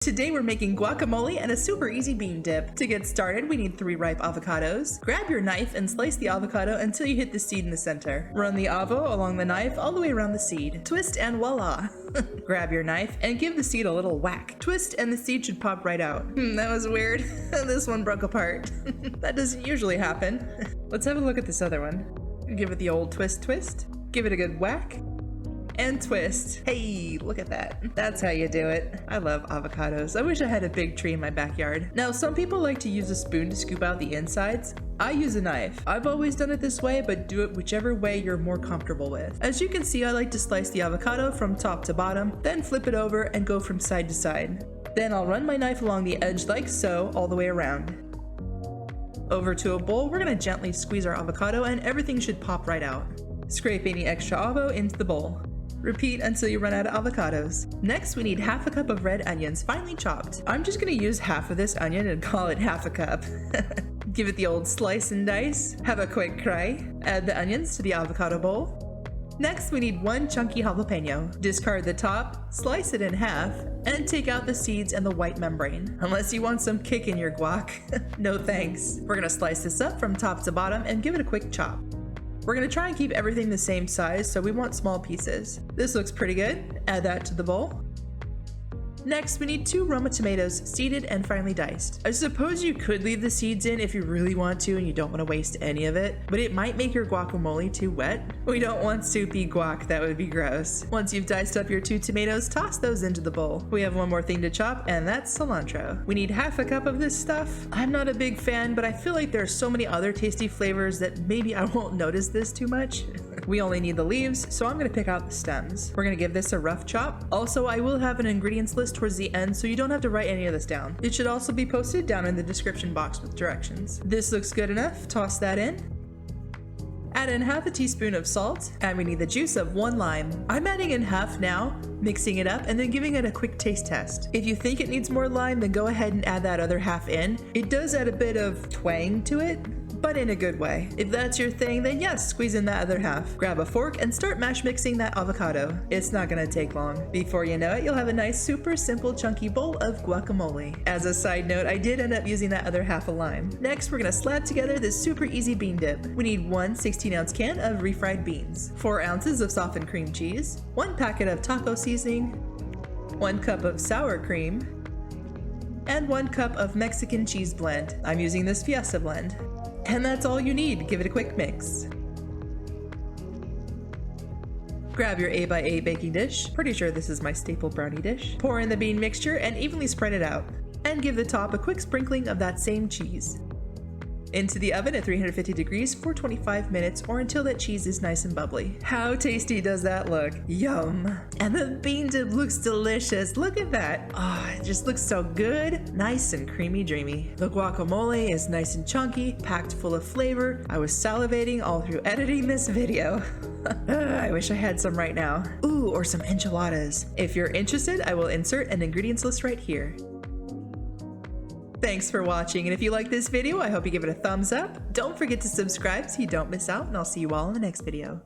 Today we're making guacamole and a super easy bean dip. To get started, we need 3 ripe avocados. Grab your knife and slice the avocado until you hit the seed in the center. Run the avo along the knife all the way around the seed. Twist and voila! Grab your knife and give the seed a little whack. Twist and the seed should pop right out. That was weird. This one broke apart. That doesn't usually happen. Let's have a look at this other one. Give it the old twist twist. Give it a good whack. And twist. Hey, look at that. That's how you do it. I love avocados. I wish I had a big tree in my backyard. Now, some people like to use a spoon to scoop out the insides. I use a knife. I've always done it this way, but do it whichever way you're more comfortable with. As you can see, I like to slice the avocado from top to bottom, then flip it over and go from side to side. Then I'll run my knife along the edge like so, all the way around. Over to a bowl, we're gonna gently squeeze our avocado and everything should pop right out. Scrape any extra avo into the bowl. Repeat until you run out of avocados. Next, we need half a cup of red onions, finely chopped. I'm just gonna use half of this onion and call it half a cup. Give it the old slice and dice. Have a quick cry. Add the onions to the avocado bowl. Next, we need 1 chunky jalapeno. Discard the top, slice it in half, and take out the seeds and the white membrane. Unless you want some kick in your guac. No thanks. We're gonna slice this up from top to bottom and give it a quick chop. We're gonna try and keep everything the same size, so we want small pieces. This looks pretty good. Add that to the bowl. Next, we need 2 Roma tomatoes, seeded and finely diced. I suppose you could leave the seeds in if you really want to and you don't want to waste any of it, but it might make your guacamole too wet. We don't want soupy guac, that would be gross. Once you've diced up your 2 tomatoes, toss those into the bowl. We have one more thing to chop, and that's cilantro. We need half a cup of this stuff. I'm not a big fan, but I feel like there are so many other tasty flavors that maybe I won't notice this too much. We only need the leaves, so I'm gonna pick out the stems. We're gonna give this a rough chop. Also, I will have an ingredients list towards the end, so you don't have to write any of this down. It should also be posted down in the description box with directions. This looks good enough. Toss that in. Add in half a teaspoon of salt, and we need the juice of 1 lime. I'm adding in half now, mixing it up, and then giving it a quick taste test. If you think it needs more lime, then go ahead and add that other half in. It does add a bit of twang to it, but in a good way. If that's your thing, then yes, squeeze in that other half. Grab a fork and start mash mixing that avocado. It's not gonna take long. Before you know it, you'll have a nice, super simple, chunky bowl of guacamole. As a side note, I did end up using that other half of lime. Next, we're gonna slap together this super easy bean dip. We need 1 16-ounce can of refried beans, 4 ounces of softened cream cheese, 1 packet of taco seasoning, 1 cup of sour cream, and 1 cup of Mexican cheese blend. I'm using this Fiesta blend. And that's all you need. Give it a quick mix. Grab your 8x8 baking dish. Pretty sure this is my staple brownie dish. Pour in the bean mixture and evenly spread it out. And give the top a quick sprinkling of that same cheese. Into the oven at 350 degrees for 25 minutes or until that cheese is nice and bubbly. How tasty does that look? Yum! And the bean dip looks delicious. Look at that. Oh, it just looks so good. Nice and creamy dreamy. The guacamole is nice and chunky, packed full of flavor. I was salivating all through editing this video. I wish I had some right now. Ooh, or some enchiladas. If you're interested, I will insert an ingredients list right here. Thanks for watching, and if you like this video, I hope you give it a thumbs up. Don't forget to subscribe so you don't miss out, and I'll see you all in the next video.